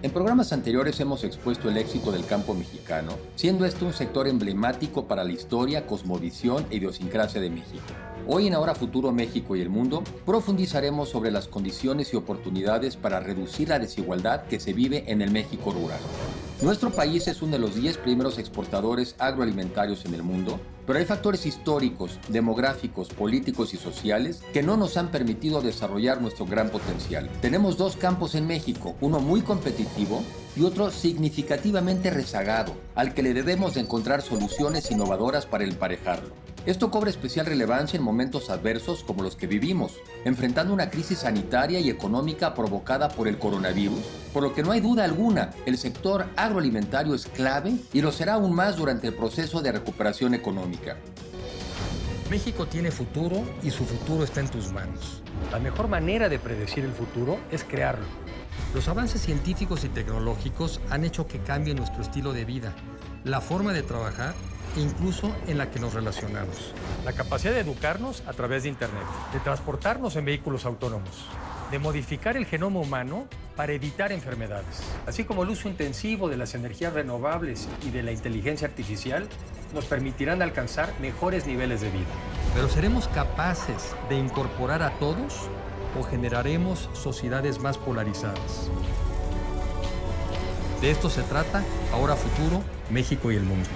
En programas anteriores hemos expuesto el éxito del campo mexicano, siendo este un sector emblemático para la historia, cosmovisión e idiosincrasia de México. Hoy en Ahora Futuro México y el Mundo, profundizaremos sobre las condiciones y oportunidades para reducir la desigualdad que se vive en el México rural. Nuestro país es uno de los 10 primeros exportadores agroalimentarios en el mundo, pero hay factores históricos, demográficos, políticos y sociales que no nos han permitido desarrollar nuestro gran potencial. Tenemos dos campos en México, uno muy competitivo y otro significativamente rezagado, al que le debemos de encontrar soluciones innovadoras para emparejarlo. Esto cobra especial relevancia en momentos adversos como los que vivimos, enfrentando una crisis sanitaria y económica provocada por el coronavirus, por lo que no hay duda alguna, el sector agroalimentario es clave y lo será aún más durante el proceso de recuperación económica. México tiene futuro y su futuro está en tus manos. La mejor manera de predecir el futuro es crearlo. Los avances científicos y tecnológicos han hecho que cambie nuestro estilo de vida, la forma de trabajar e incluso en la que nos relacionamos. La capacidad de educarnos a través de Internet, de transportarnos en vehículos autónomos, de modificar el genoma humano para evitar enfermedades, así como el uso intensivo de las energías renovables y de la inteligencia artificial, nos permitirán alcanzar mejores niveles de vida. Pero ¿seremos capaces de incorporar a todos o generaremos sociedades más polarizadas? De esto se trata Ahora Futuro, México y el Mundo.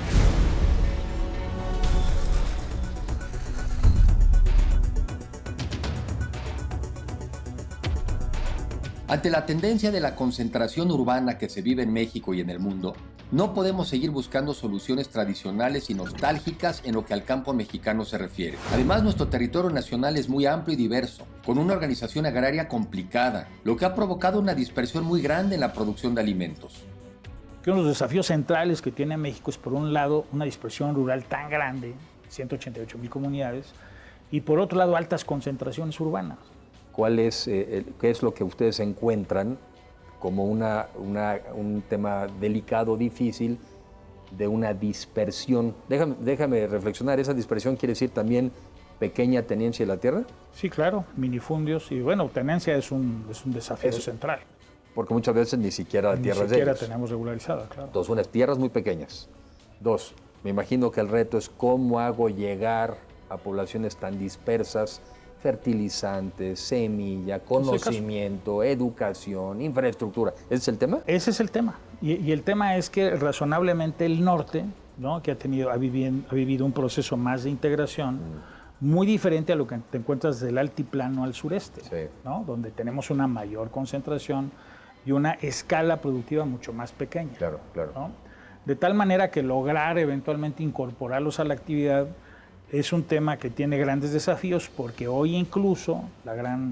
Ante la tendencia de la concentración urbana que se vive en México y en el mundo, no podemos seguir buscando soluciones tradicionales y nostálgicas en lo que al campo mexicano se refiere. Además, nuestro territorio nacional es muy amplio y diverso, con una organización agraria complicada, lo que ha provocado una dispersión muy grande en la producción de alimentos. Uno de los desafíos centrales que tiene México es, por un lado, una dispersión rural tan grande, 188,000 comunidades, y por otro lado, altas concentraciones urbanas. ¿Qué es lo que ustedes encuentran como un tema delicado, difícil, de una dispersión? Déjame reflexionar, ¿esa dispersión quiere decir también pequeña tenencia de la tierra? Sí, claro, minifundios y bueno, tenencia es un desafío central. Porque muchas veces ni siquiera la tierra es de ellos. Ni siquiera tenemos regularizada, claro. Entonces, unas tierras muy pequeñas. Dos, me imagino que el reto es cómo hago llegar a poblaciones tan dispersas fertilizantes, semilla, conocimiento, educación, infraestructura. ¿Ese es el tema? Ese es el tema. Y el tema es que razonablemente el norte, ¿no?, que ha vivido un proceso más de integración, muy diferente a lo que te encuentras del altiplano al sureste, sí, ¿no?, donde tenemos una mayor concentración y una escala productiva mucho más pequeña. Claro, claro. ¿No? De tal manera que lograr eventualmente incorporarlos a la actividad es un tema que tiene grandes desafíos porque hoy incluso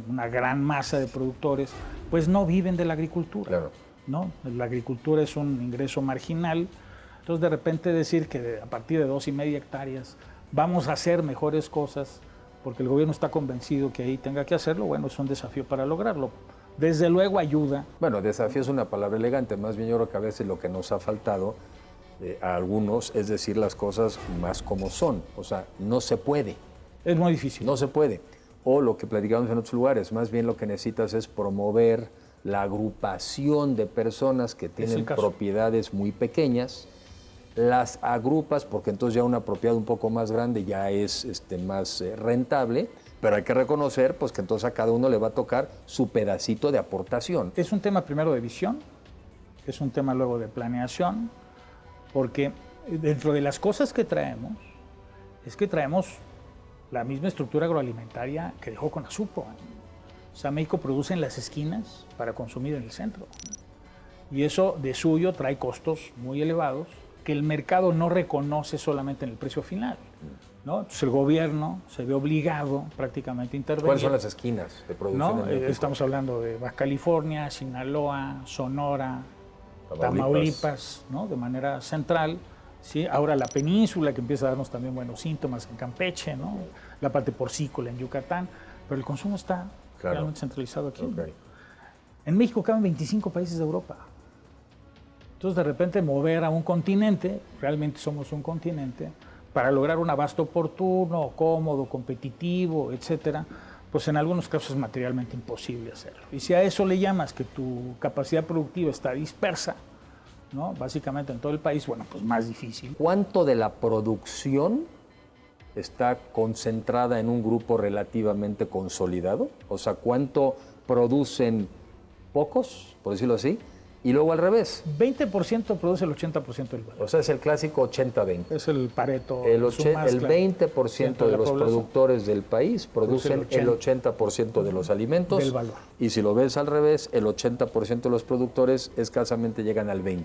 una gran masa de productores pues no viven de la agricultura. Claro. ¿No? La agricultura es un ingreso marginal. Entonces de repente decir que a partir de 2,5 hectáreas vamos a hacer mejores cosas porque el gobierno está convencido que ahí tenga que hacerlo, bueno, es un desafío para lograrlo. Desde luego ayuda. Bueno, desafío es una palabra elegante, más bien yo creo que a veces lo que nos ha faltado a algunos es decir las cosas más como son, o sea, no se puede. Es muy difícil. No se puede. O lo que platicamos en otros lugares, más bien lo que necesitas es promover la agrupación de personas que tienen propiedades muy pequeñas, las agrupas porque entonces ya una propiedad un poco más grande ya es más rentable, pero hay que reconocer pues que entonces a cada uno le va a tocar su pedacito de aportación. Es un tema primero de visión, es un tema luego de planeación, porque dentro de las cosas que traemos, es que traemos la misma estructura agroalimentaria que dejó Conasupo. O sea, México produce en las esquinas para consumir en el centro. Y eso de suyo trae costos muy elevados que el mercado no reconoce solamente en el precio final, ¿no? Entonces el gobierno se ve obligado prácticamente a intervenir. ¿Cuáles son las esquinas de producción? ¿No? Estamos hablando de Baja California, Sinaloa, Sonora, Tamaulipas, ¿no?, de manera central, ¿sí? Ahora la península que empieza a darnos también buenos síntomas en Campeche, ¿no?, la parte porcícola en Yucatán, pero el consumo está realmente centralizado aquí. Okay. En México caben 25 países de Europa. Entonces de repente mover a un continente, realmente somos un continente, para lograr un abasto oportuno, cómodo, competitivo, etcétera, pues en algunos casos es materialmente imposible hacerlo. Y si a eso le llamas que tu capacidad productiva está dispersa, ¿no? Básicamente en todo el país, bueno, pues más difícil. ¿Cuánto de la producción está concentrada en un grupo relativamente consolidado? O sea, ¿cuánto producen pocos, por decirlo así? Y luego al revés. 20% produce el 80% del valor. O sea, es el clásico 80-20. Es el Pareto. El 20% de los productores del país producen el 80% de los alimentos. Del valor. Y si lo ves al revés, el 80% de los productores escasamente llegan al 20%.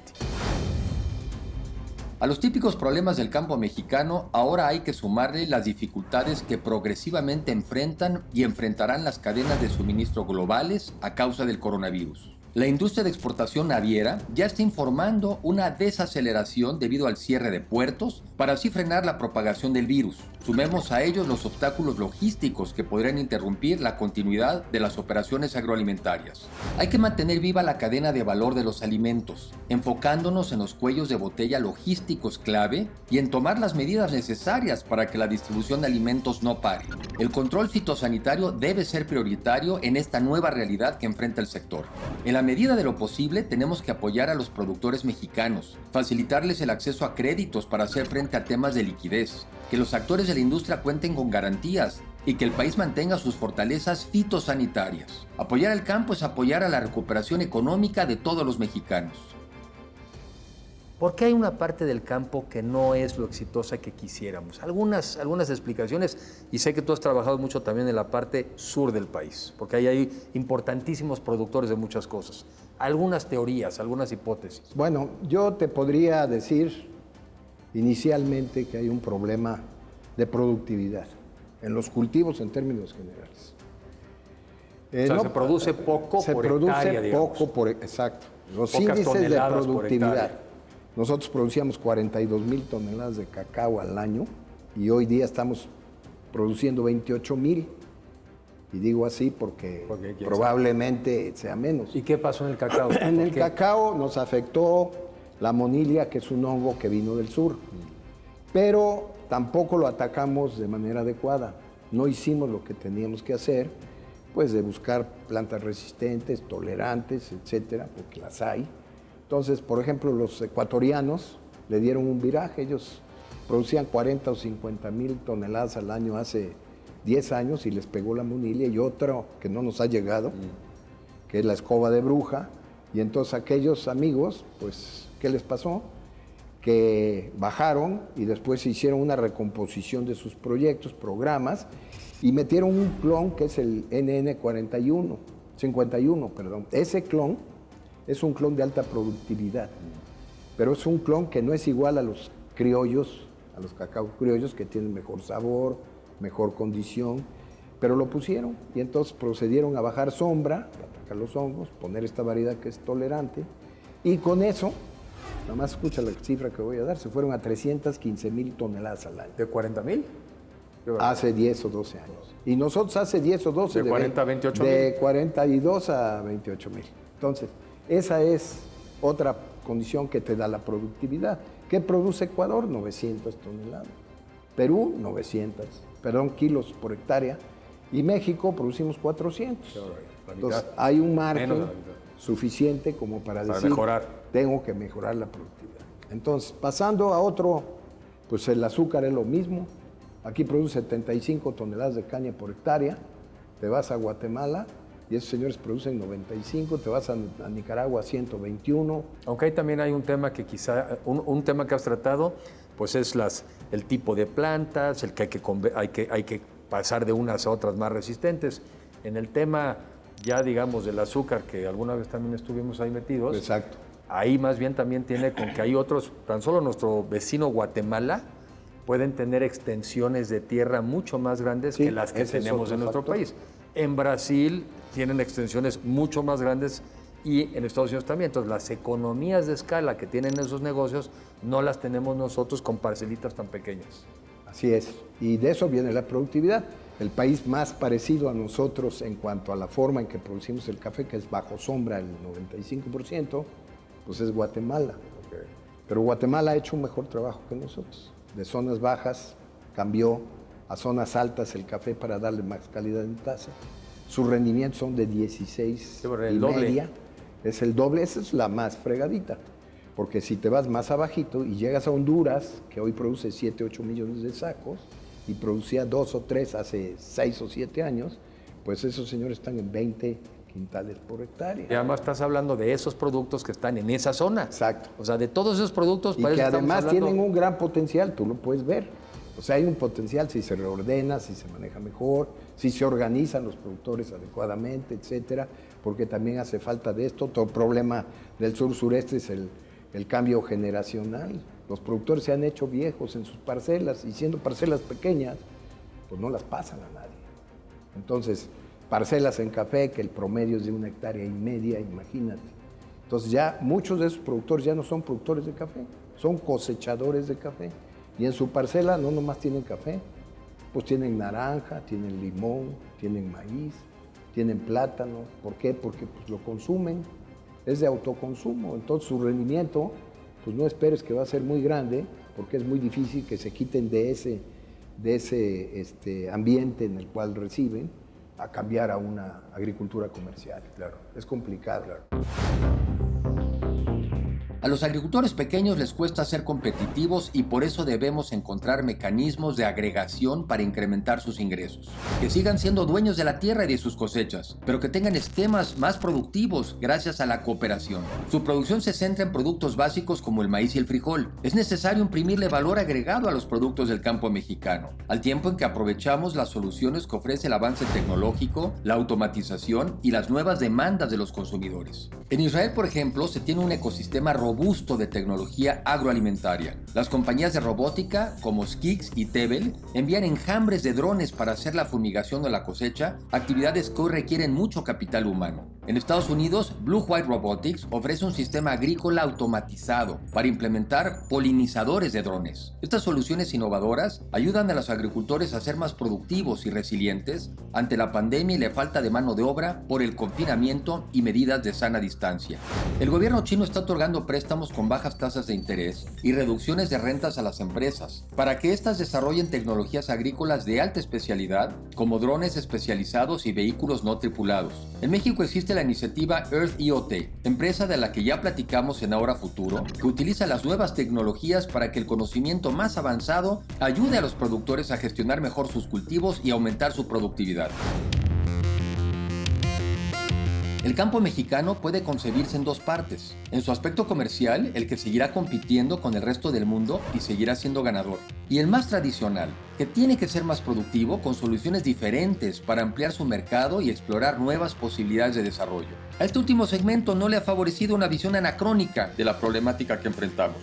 A los típicos problemas del campo mexicano, ahora hay que sumarle las dificultades que progresivamente enfrentan y enfrentarán las cadenas de suministro globales a causa del coronavirus. La industria de exportación naviera ya está informando una desaceleración debido al cierre de puertos para así frenar la propagación del virus. Sumemos a ellos los obstáculos logísticos que podrían interrumpir la continuidad de las operaciones agroalimentarias. Hay que mantener viva la cadena de valor de los alimentos, enfocándonos en los cuellos de botella logísticos clave y en tomar las medidas necesarias para que la distribución de alimentos no pare. El control fitosanitario debe ser prioritario en esta nueva realidad que enfrenta el sector. En la medida de lo posible, tenemos que apoyar a los productores mexicanos, facilitarles el acceso a créditos para hacer frente a temas de liquidez, que los actores de la industria cuenten con garantías y que el país mantenga sus fortalezas fitosanitarias. Apoyar al campo es apoyar a la recuperación económica de todos los mexicanos. ¿Por qué hay una parte del campo que no es lo exitosa que quisiéramos? Algunas explicaciones, y sé que tú has trabajado mucho también en la parte sur del país, porque ahí hay importantísimos productores de muchas cosas. Algunas teorías, algunas hipótesis. Bueno, yo te podría decir inicialmente que hay un problema de productividad en los cultivos en términos generales. O sea, se produce poco por hectárea, digamos. Exacto. Los Pocas índices de toneladas por productividad. hectárea. Nosotros producíamos 42,000 toneladas de cacao al año y hoy día estamos produciendo 28,000. Y digo así porque probablemente sea menos. ¿Y qué pasó en el cacao? En el cacao nos afectó la monilia, que es un hongo que vino del sur. Pero tampoco lo atacamos de manera adecuada. No hicimos lo que teníamos que hacer, pues de buscar plantas resistentes, tolerantes, etcétera, porque las hay. Entonces, por ejemplo, los ecuatorianos le dieron un viraje. Ellos producían 40 o 50,000 toneladas al año hace 10 años y les pegó la monilia, y otro que no nos ha llegado, que es la escoba de bruja. Y entonces aquellos amigos, pues, ¿qué les pasó? Que bajaron y después hicieron una recomposición de sus proyectos, programas, y metieron un clon que es el NN51, perdón. Ese clon es un clon de alta productividad, pero es un clon que no es igual a los criollos, a los cacao criollos, que tienen mejor sabor, mejor condición, pero lo pusieron y entonces procedieron a bajar sombra, para atacar los hongos, poner esta variedad que es tolerante, y con eso, nada más escucha la cifra que voy a dar, se fueron a 315,000 toneladas al año. ¿De 40,000? Hace 10 o 12 años. Y nosotros hace 10 o 12... ¿De 40 a 28,000? De 42 a 28,000. Entonces, esa es otra condición que te da la productividad. ¿Qué produce Ecuador? 900 toneladas. Perú, 900. Kilos por hectárea. Y México producimos 400. Entonces, hay un margen suficiente como para decir, mejorar. Tengo que mejorar la productividad. Entonces, pasando a otro, pues el azúcar es lo mismo. Aquí produce 75 toneladas de caña por hectárea. Te vas a Guatemala y esos señores producen 95, te vas a Nicaragua 121. Aunque ahí también hay un tema que quizá, un tema que has tratado, pues es el tipo de plantas, el que hay que pasar de unas a otras más resistentes. En el tema ya, digamos, del azúcar, que alguna vez también estuvimos ahí metidos. Exacto. Ahí más bien también tiene con que hay otros, tan solo nuestro vecino Guatemala, pueden tener extensiones de tierra mucho más grandes que las que tenemos en nuestro país. En Brasil tienen extensiones mucho más grandes y en Estados Unidos también. Entonces, las economías de escala que tienen esos negocios no las tenemos nosotros con parcelitas tan pequeñas. Así es. Y de eso viene la productividad. El país más parecido a nosotros en cuanto a la forma en que producimos el café, que es bajo sombra el 95%, pues es Guatemala. Pero Guatemala ha hecho un mejor trabajo que nosotros. De zonas bajas cambió a zonas altas el café para darle más calidad en taza. Sus rendimientos son de 16 y media. Es el doble, esa es la más fregadita. Porque si te vas más abajito y llegas a Honduras, que hoy produce 7, 8 millones de sacos, y producía 2 o 3 hace 6 o 7 años, pues esos señores están en 20 quintales por hectárea. Y además estás hablando de esos productos que están en esa zona. Exacto. O sea, de todos esos productos... Y que además tienen un gran potencial, tú lo puedes ver. O sea, hay un potencial si se reordena, si se maneja mejor, si se organizan los productores adecuadamente, etcétera, porque también hace falta de esto. Otro problema del sur-sureste es el cambio generacional. Los productores se han hecho viejos en sus parcelas y siendo parcelas pequeñas, pues no las pasan a nadie. Entonces, parcelas en café, que el promedio es de 1,5 hectáreas, imagínate. Entonces ya muchos de esos productores ya no son productores de café, son cosechadores de café. Y en su parcela no nomás tienen café, pues tienen naranja, tienen limón, tienen maíz, tienen plátano. ¿Por qué? Porque pues, lo consumen, es de autoconsumo. Entonces su rendimiento, pues no esperes que va a ser muy grande, porque es muy difícil que se quiten de ese ambiente en el cual reciben a cambiar a una agricultura comercial. Claro, es complicado. Claro. A los agricultores pequeños les cuesta ser competitivos y por eso debemos encontrar mecanismos de agregación para incrementar sus ingresos. Que sigan siendo dueños de la tierra y de sus cosechas, pero que tengan esquemas más productivos gracias a la cooperación. Su producción se centra en productos básicos como el maíz y el frijol. Es necesario imprimirle valor agregado a los productos del campo mexicano, al tiempo en que aprovechamos las soluciones que ofrece el avance tecnológico, la automatización y las nuevas demandas de los consumidores. En Israel, por ejemplo, se tiene un ecosistema robusto de tecnología agroalimentaria. Las compañías de robótica como Skix y Tebel envían enjambres de drones para hacer la fumigación de la cosecha, actividades que hoy requieren mucho capital humano. En Estados Unidos, Blue White Robotics ofrece un sistema agrícola automatizado para implementar polinizadores de drones. Estas soluciones innovadoras ayudan a los agricultores a ser más productivos y resilientes ante la pandemia y la falta de mano de obra por el confinamiento y medidas de sana distancia. El gobierno chino está otorgando préstamos con bajas tasas de interés y reducciones de rentas a las empresas para que éstas desarrollen tecnologías agrícolas de alta especialidad como drones especializados y vehículos no tripulados. En México existe la iniciativa Earth IoT, empresa de la que ya platicamos en Ahora Futuro, que utiliza las nuevas tecnologías para que el conocimiento más avanzado ayude a los productores a gestionar mejor sus cultivos y aumentar su productividad. El campo mexicano puede concebirse en dos partes. En su aspecto comercial, el que seguirá compitiendo con el resto del mundo y seguirá siendo ganador. Y el más tradicional, que tiene que ser más productivo con soluciones diferentes para ampliar su mercado y explorar nuevas posibilidades de desarrollo. A este último segmento no le ha favorecido una visión anacrónica de la problemática que enfrentamos.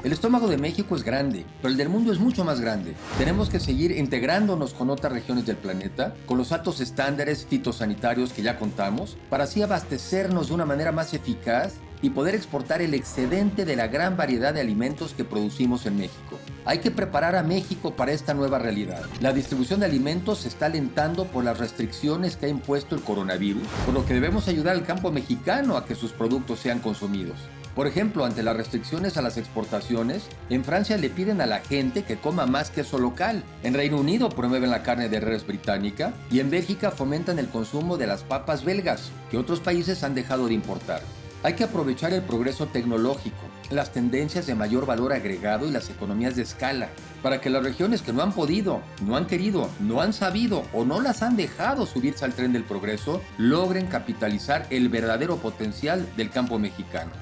El estómago de México es grande, pero el del mundo es mucho más grande. Tenemos que seguir integrándonos con otras regiones del planeta, con los altos estándares fitosanitarios que ya contamos, para así abastecernos de una manera más eficaz y poder exportar el excedente de la gran variedad de alimentos que producimos en México. Hay que preparar a México para esta nueva realidad. La distribución de alimentos se está alentando por las restricciones que ha impuesto el coronavirus, por lo que debemos ayudar al campo mexicano a que sus productos sean consumidos. Por ejemplo, ante las restricciones a las exportaciones, en Francia le piden a la gente que coma más queso local, en Reino Unido promueven la carne de res británica y en Bélgica fomentan el consumo de las papas belgas, que otros países han dejado de importar. Hay que aprovechar el progreso tecnológico, las tendencias de mayor valor agregado y las economías de escala, para que las regiones que no han podido, no han querido, no han sabido o no las han dejado subirse al tren del progreso, logren capitalizar el verdadero potencial del campo mexicano.